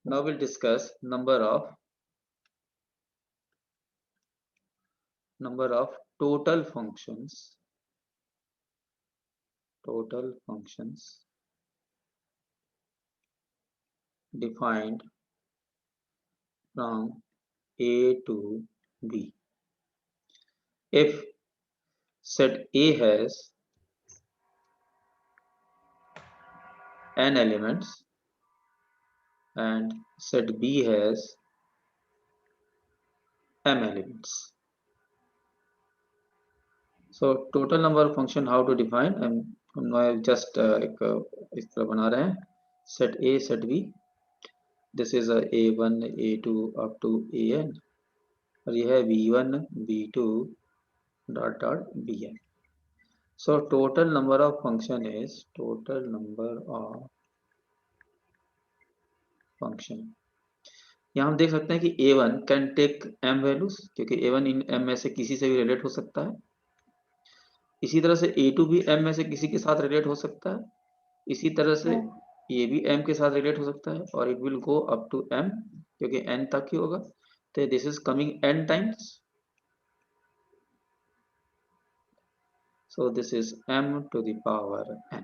Now we'll discuss number of total functions defined from A to B. If set A has n elements and set B has m elements. So total number of function how to define, हम just एक इस तरह बना रहे हैं, set A set B, this is a A1 A2 up to AN और यह है B1 B2 dot dot Bn. So total number of function is total number of function. यहाँ हम देख सकते हैं कि A1 can take m values क्योंकि A1 इन m में से किसी से भी रिलेट हो सकता है. इसी तरह से A2 भी m में से किसी के साथ रिलेट हो सकता है. इसी तरह से ये भी m के साथ रिलेट हो सकता है और it will go up to m क्योंकि n तक ही होगा. तो this is coming n times. So this is m to the power n.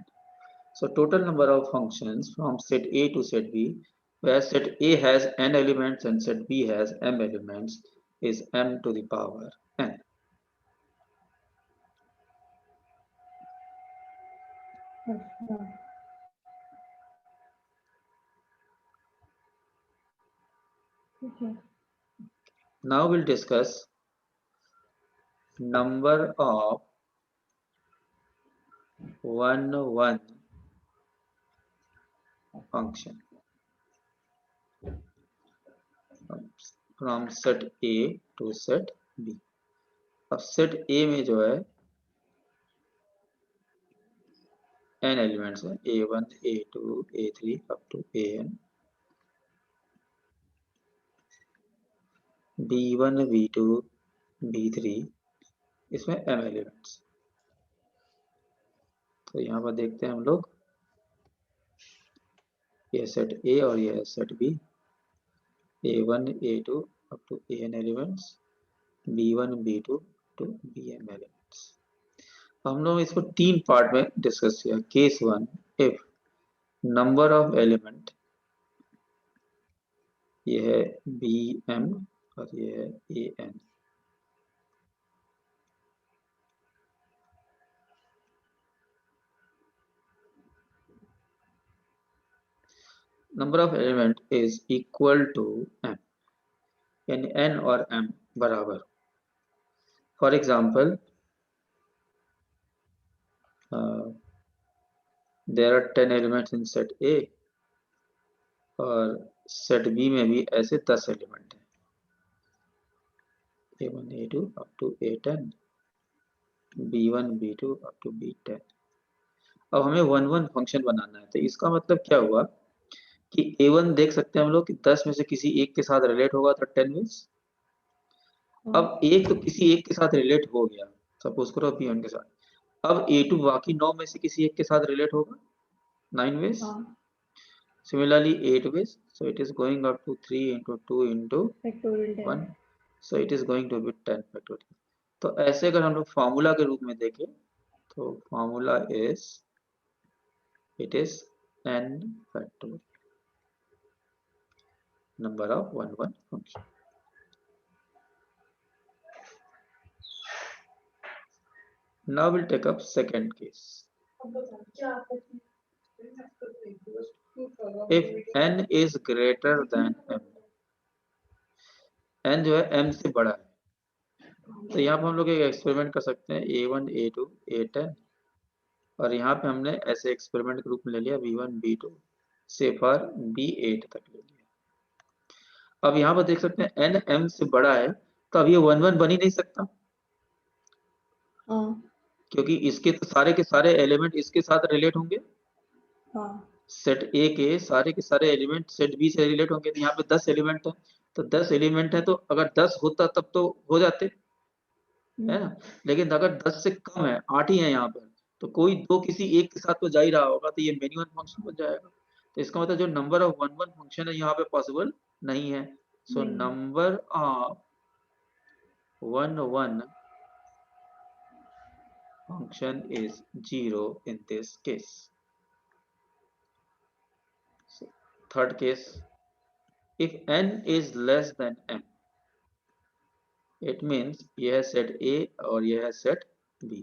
So total number of functions from set A to set B, where set A has n elements and set B has m elements, is m to the power n. Okay. Now we'll discuss number of 1 function from set A to set B. अब set A में जो है n elements है, A1 A2 A3 up to AN. B1 B2 B3 इसमें m elements. तो यहाँ पर देखते हैं हम लोग, यह सेट A और यह set B, A1 A2 up to AN elements, B1 B2 to BM elements. हम लोग इसको तीन पार्ट में डिस्कस किया. Case 1, if number of element, यह है BM और यह है AN. Number of element is equal to m, यानी n और m बराबर. For example there are 10 elements in set A और सेट B में भी ऐसे 10 एलिमेंट हैं, A1 A2 up to A10, B1 B2 up to B10. अब हमें 1 फंक्शन बनाना है. तो इसका मतलब क्या हुआ कि A1 देख सकते हैं हम लोग कि 10 में से किसी एक के साथ रिलेट होगा तो 10 मीन्स. अब एक तो किसी एक के साथ रिलेट हो गया, सपोज करो B1 के साथ. अब A2 बाकी 9 में से किसी एक के साथ रिलेट होगा 9 ways. Similarly 8 ways. So it is going up to 3 into 2 into 1. So it is going to be 10 factorial. तो ऐसे अगर हम लोग फार्मूला के रूप में देखें तो formula is, it is n factorial number of 1 function. Now we'll take up second case. If n is greater than m, n जो है m से बड़ा है, तो यहाँ पे हम लोग एक एक्सपेरिमेंट कर सकते हैं. A1 A2 A10 और यहाँ पे हमने ऐसे एक्सपेरिमेंट के रूप में ले लिया B1 B2 से फॉर B8 तक ले लिया. अब यहाँ पर देख सकते हैं n m से बड़ा है, तो अब ये 1 बन ही नहीं सकता क्योंकि इसके तो सारे के सारे एलिमेंट इसके साथ रिलेट होंगे. सेट A के सारे एलिमेंट सेट B से रिलेट होंगे. तो यहाँ पे 10 एलिमेंट है, तो 10 एलिमेंट है, तो अगर 10 होता तब तो हो जाते, है ना. लेकिन अगर 10 से कम है, 8 ही है यहाँ पर, तो कोई दो किसी एक के साथ तो जा ही रहा होगा, तो ये मिनिमम फंक्शन बन जाएगा. तो इसका मतलब जो नंबर ऑफ 1 1 फंक्शन है यहाँ पे पॉसिबल नहीं है। सो नहीं। Number of 1 1 function is 0 in this case. So, third case, if n is less than m, it means यह है set A और यह है set B.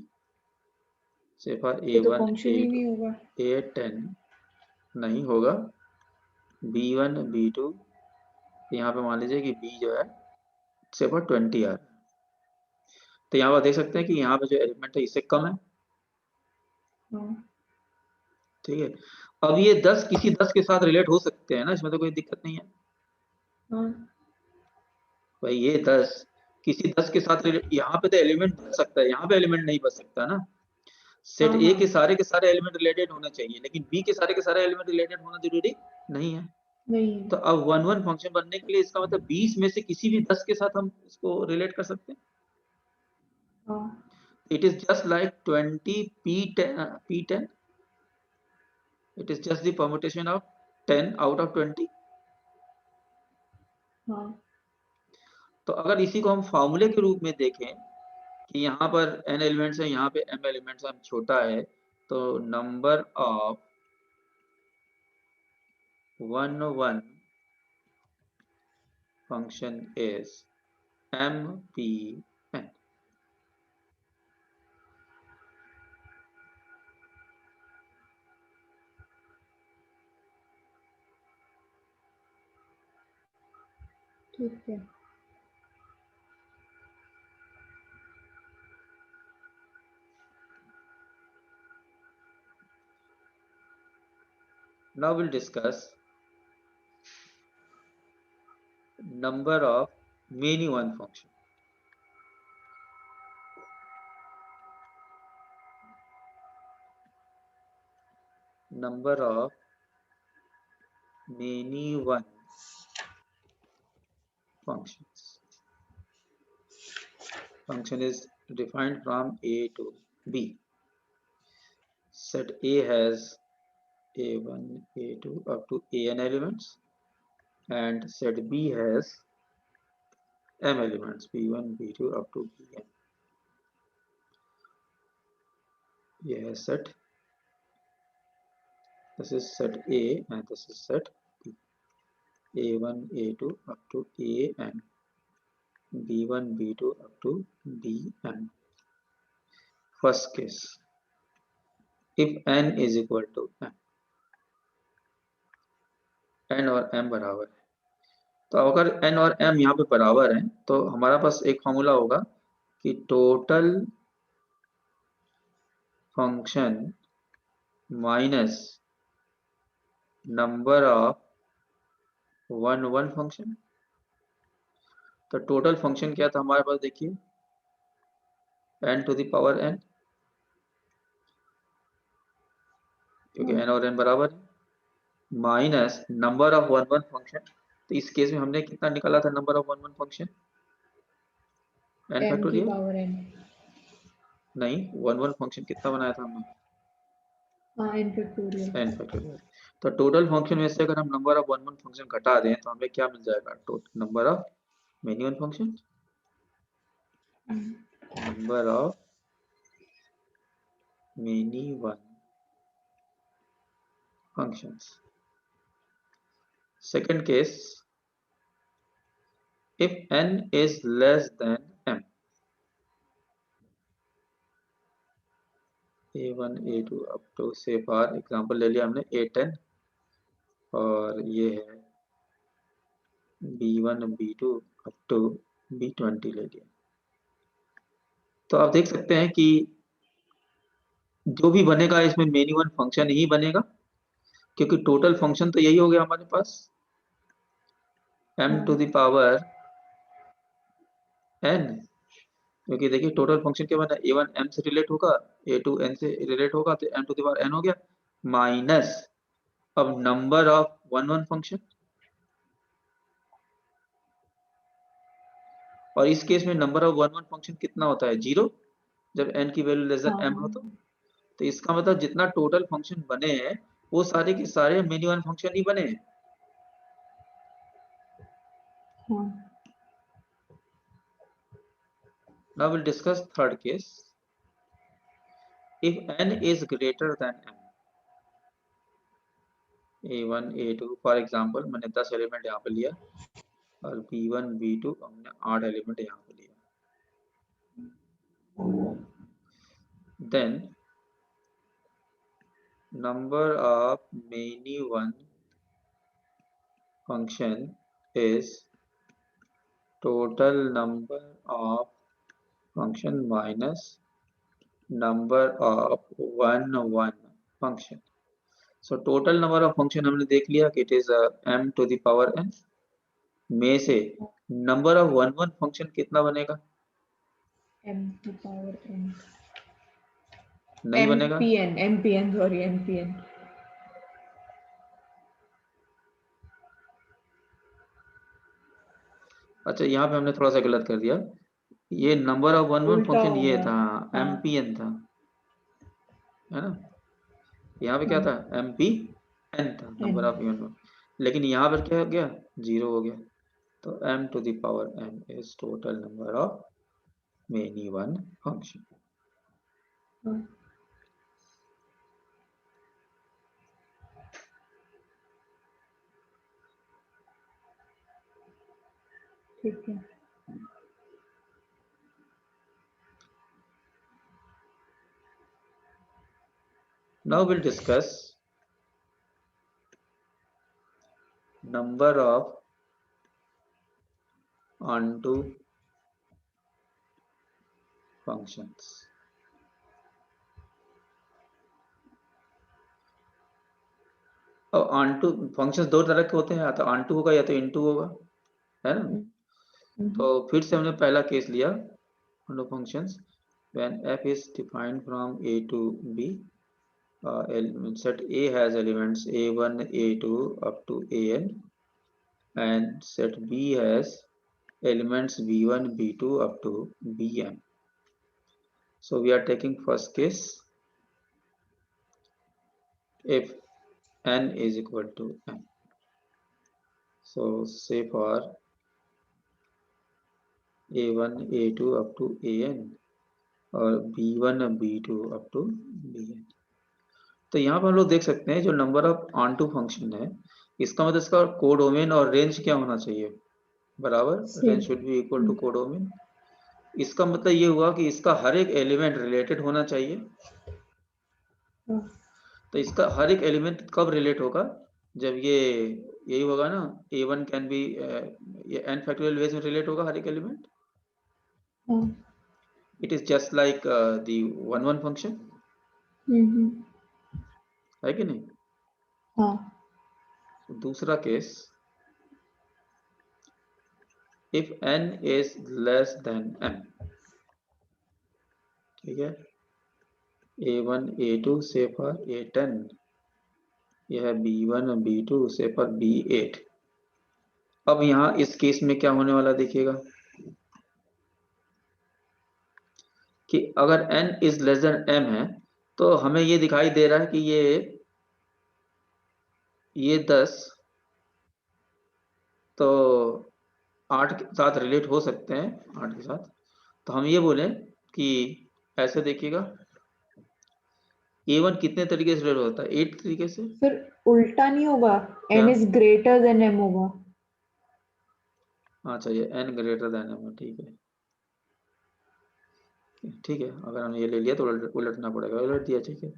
Say for ये तो A1, फंक्शन ही नहीं होगा। A10 नहीं होगा, B1, B2, यहाँ पे मान लीजिए कि B जो है say for 20 आ रहा है, तो यहाँ पर देख सकते हैं कि यहाँ पे जो एलिमेंट है इससे कम है। ठीक है, अब ये 10 किसी 10 के साथ रिलेट हो सकते हैं ना, इसमें तो कोई दिक्कत नहीं है। भाई ये 10 किसी 10 के साथ यहाँ पे तो एलिमेंट बच सकता है, यहाँ पे एलिमेंट नहीं बच सकता ना। सेट ए के सारे एलिमेंट रिलेटेड होने चाहिए, लेकिन बी के सारे एलिमेंट रिलेटेड होना जरूरी नहीं है। नहीं। तो अब 1 1 फंक्शन बनने के लिए इसका मतलब 20 में से किसी भी 10 के साथ हम इसको रिलेट कर सकते हैं। It is just like 20 p10, it is just the permutation of 10 out of 20। तो अगर इसी को हम फॉर्मूले के रूप में देखें कि यहाँ पर n एलिमेंट्स है, यहाँ पे m एलिमेंट्स है, छोटा है, तो number of 1 1 function is MPn। ठीक है। Now we'll discuss number of many one function। Number of many one functions। Function is defined from A to B। Set A has A1, A2 up to An elements, and set B has M elements, B1, B2 up to Bn। यह है set, this is set A and this is set B। A1, A2 up to An, B1, B2 up to Bn। First case, if n is equal to m, n और m बराबर है, तो अगर n और m यहाँ पे बराबर हैं तो हमारा पास एक फॉर्मूला होगा कि total function minus number of 1 1 function. तो टोटल फंक्शन क्या था हमारे पास, देखिए n to the power n, क्योंकि n और n बराबर है, माइनस नंबर ऑफ 1 1 फंक्शन। तो इस केस में हमने कितना निकाला था number of 1 1 function, n factorial नहीं, 1 1 फंक्शन कितना बनाया था हमने, n फैक्टोरियल। तो टोटल फंक्शन में से अगर हम नंबर ऑफ 1 1 फंक्शन घटा दें तो हमें क्या मिल जाएगा, total number of many one function, number of many one functions। Second case, if n is less than m, a1 a2 up to, say for example ले लिया हमने a10 और ये है b1 b2 up to b20 ले लिया। तो आप देख सकते हैं कि जो भी बनेगा इसमें मेनी वन फंक्शन ही बनेगा, क्योंकि टोटल फंक्शन तो यही हो गया हमारे पास m to the power n, क्योंकि देखिए टोटल फंक्शन क्या बना, a1 m से रिलेट होगा, a2 n से रिलेट होगा, तो m to the power n हो गया, माइनस अब नंबर ऑफ 1 1 फंक्शन, और इस केस में नंबर ऑफ 1 1 फंक्शन कितना होता है, 0, जब n की वैल्यू लेस देन m हो। तो इसका मतलब जितना टोटल फंक्शन बने हैं वो सारे के सारे मेनी वन फंक्शन ही बने। Now we'll discuss third case. If n is greater than m, a1 a2 for example मैंने 10 एलिमेंट यहाँ पे लिया और b1 b2 हमने 8 एलिमेंट यहाँ पे लिया, then number of many one function is total number of function minus number of one function. So total number of function हमने देख लिया कि it is m to the power n में से number of one function कितना बनेगा? m to power n नहीं बनेगा। mpn sorry mpn। अच्छा यहाँ पे हमने थोड़ा सा गलत कर दिया, ये नंबर ऑफ वन फंक्शन ये था, mpn था, है ना। यहाँ पे क्या था, mpn था, नंबर ऑफ वन, लेकिन यहाँ पर क्या हो गया, 0 हो गया। तो m to the power n is total number of many one function. ठीक है। Now we'll discuss number of onto functions. अब onto functions दो तरह के होते हैं, या तो onto होगा या तो into होगा, है ना। तो फिर से हमने पहला केस लिया onto functions when f is defined from a to b, set a has elements a1 a2 up to an, and set b has elements b1 b2 up to bm. So we are taking first case if n is equal to m. So say for a1 a2 up to an और b1 b2 up to bn। तो यहाँ पर हम लोग देख सकते हैं जो नंबर ऑफ ऑनटू फंक्शन है, इसका मतलब इसका कोडोमेन और रेंज क्या होना चाहिए, बराबर, range should be equal to codomain. इसका मतलब ये हुआ कि इसका हर एक एलिमेंट रिलेटेड होना चाहिए। तो इसका हर एक एलिमेंट कब रिलेट होगा, जब ये यही होगा ना, a1 कैन बी ये n फैक्टोरियल वेज में रिलेट होगा हर एक element. It is just like the one function, है कि नहीं। दूसरा case, if n is less than m, ठीक है, a1 a2 से पर a10, यह b1 b2 से पर b8। अब यहाँ इस केस में क्या होने वाला देखिएगा कि अगर n is less than m है तो हमें ये दिखाई दे रहा है कि ये 10 तो 8 के साथ रिलेट हो सकते हैं, 8 के साथ। तो हम ये बोले कि ऐसे देखिएगा a1 कितने तरीके से रिलेट होता है, 8 तरीके से। फिर उल्टा नहीं होगा, n is greater than m होगा। अच्छा ये n ग्रेटर देन m, ठीक है, ठीक है, अगर हमने ये ले लिया तो उलटना पड़ेगा, उलट दिया, ठीक है।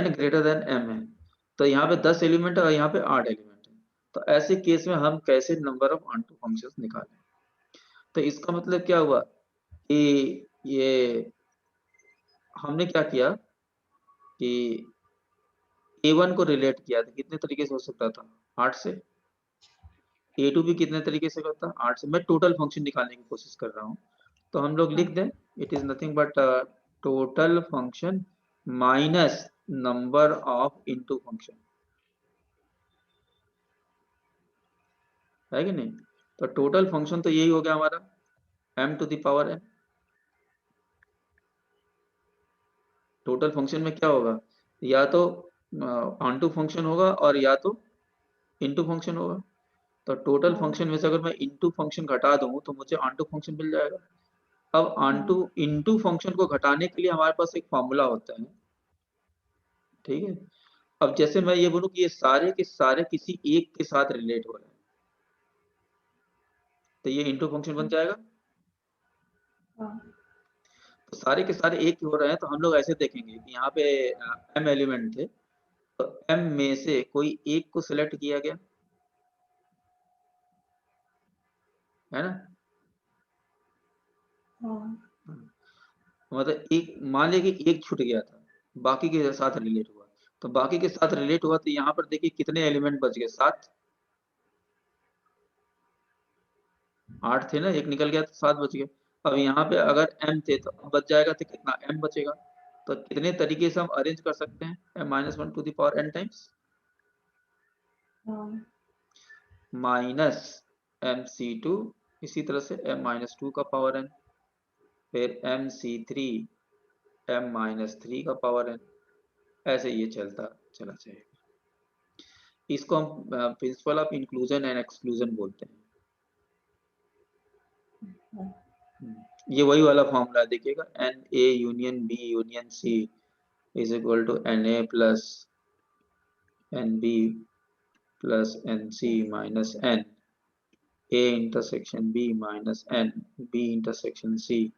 n ग्रेटर देन m है तो यहाँ पे 10 एलिमेंट है और यहाँ पे 8 एलिमेंट है। तो ऐसे केस में हम कैसे नंबर ऑफ ऑनटू फंक्शंस निकालें। तो इसका मतलब क्या हुआ कि ये हमने क्या किया कि a1 को रिलेट किया था, कितने तरीके से हो सकता था, 8 से। a2 भी कितने तरीके से करता, 8 से। मैं टोटल फंक्शन निकालने की कोशिश कर रहा हूँ। तो हम लोग लिख दें it is nothing but total function minus number of into function, है कि नहीं। तो टोटल फंक्शन तो यही हो गया हमारा m to the power n। Total function में क्या होगा, या तो ऑन टू फंक्शन होगा और या तो इनटू फंक्शन होगा। तो टोटल हाँ, फंक्शन में से अगर मैं इनटू फंक्शन घटा दूं तो मुझे ऑन टू फंक्शन मिल जाएगा। अब ऑन टू हाँ, इनटू फंक्शन को घटाने के लिए हमारे पास एक फॉर्मूला होता है, ठीक है। अब जैसे मैं ये बोलूं कि ये सारे के सारे किसी एक के साथ रिलेट हो रहे हैं, तो ये इनटू फंक्शन बन जाएगा। हाँ, तो सारे के सारे एक हो रहे हैं, तो हम लोग ऐसे देखेंगे कि यहाँ पे m एलिमेंट थे, तो m में से कोई एक को सिलेक्ट किया गया, है ना। हाँ, मतलब एक मान लिया कि एक छूट गया था, बाकी के साथ रिलेट हुआ, तो बाकी के साथ रिलेट हुआ तो यहाँ पर देखिए कितने एलिमेंट बच गए, 7। 8 थे ना, एक निकल गया तो 7 बच गए। अब यहाँ पे अगर m थे तो अब बच जाएगा तो कितना m बचेगा। तो कितने तरीके से हम अरेंज कर सकते हैं, m-1 to the power n times हाँ, माइनस mc2, इसी तरह से m-2 का पावर n, फिर mc3 m-3 का पावर n, ऐसे ये चलता चला जाएगा। इसको हम principle of inclusion and exclusion बोलते हैं। हाँ, ये वही वाला फॉर्मूला देखिएगा, n A union B union C is equal to n A plus n B plus n C minus n, A intersection B minus n B intersection C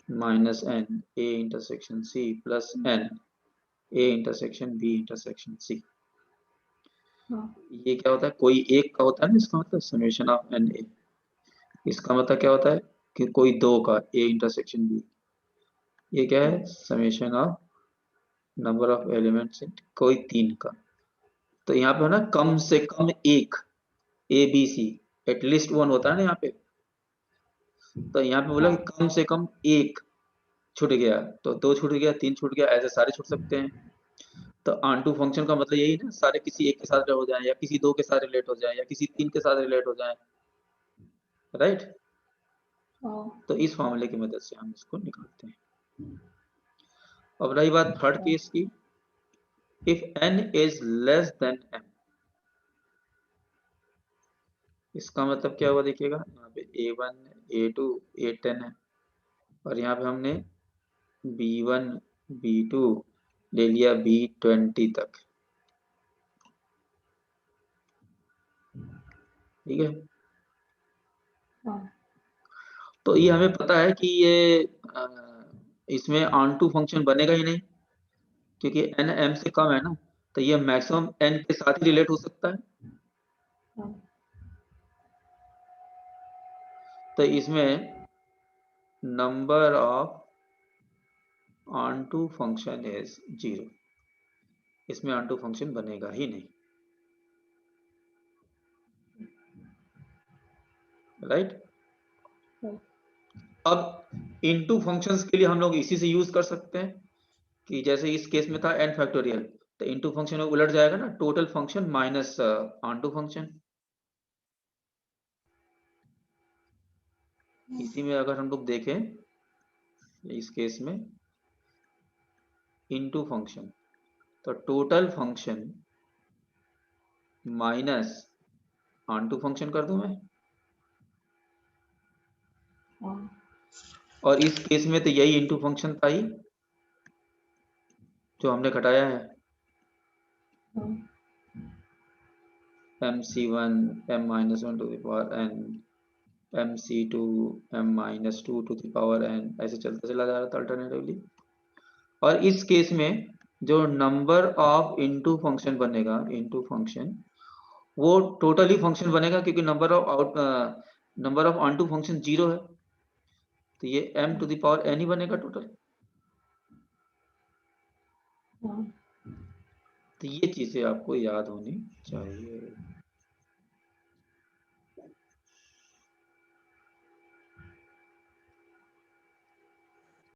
minus n A intersection C plus n A intersection B intersection C. हाँ, ये क्या होता है, कोई एक का होता है ना, इसका मतलब समेशन ऑफ एन ए। इसका मतलब क्या होता है कि कोई दो का ए इंटरसेक्शन बी। ये क्या है, summation of number of elements कोई 3 का। तो यहाँ पे है ना कम से कम एक A B C, at least one होता है ना यहाँ पे। तो यहाँ पे बोला कि हाँ, कम से कम एक छूट गया, तो 2 छूट गया, 3 छूट गया, ऐसे सारे छूट सकते हैं। तो ऑन टू फंक्शन का मतलब यही ना, सारे किसी एक के साथ हो जाए, या किसी दो के साथ रिलेट हो जाए, या किसी 3 के साथ रिलेट हो जाए, राइट। हाँ, तो इस फॉर्मूले की मदद से हम इसको निकालते हैं। अब रही बात थर्ड केस की, if n is less than m, इसका मतलब क्या हुआ देखिएगा, यहाँ पे a1 a2 a10 है, और यहाँ पे हमने b1 b2 ले लिया b20 तक, ठीक है। हाँ, तो ये हमें पता है कि ये इसमें ऑन टू फंक्शन बनेगा ही नहीं, क्योंकि n m से कम है ना, तो ये मैक्सिमम n के साथ ही रिलेट हो सकता है। हाँ, तो इसमें number of onto function is 0, इसमें ऑन टू फंक्शन बनेगा ही नहीं, राइट। हाँ, अब इनटू फंक्शंस के लिए हम लोग इसी से यूज कर सकते हैं, कि जैसे इस केस में था n फैक्टोरियल, तो इनटू फंक्शन में उलट जाएगा ना, total function minus onto function. इसी में अगर हम लोग देखें इस केस में इनटू फंक्शन, तो total function minus onto function कर दूं मैं, हाँ, और इस केस में तो यही इनटू फंक्शन था ही जो हमने घटाया है, हाँ, mc1 m-1 to the power n mc2 m-2 to the power n, ऐसे चलता चला जा रहा था अल्टरनेटिवली। और इस केस में जो नंबर ऑफ इनटू फंक्शन बनेगा, इनटू फंक्शन वो टोटली फंक्शन बनेगा, क्योंकि number of onto function 0 है, तो ये m to the power n ही बनेगा टोटल। हाँ, तो ये चीजें आपको याद होनी चाहिए।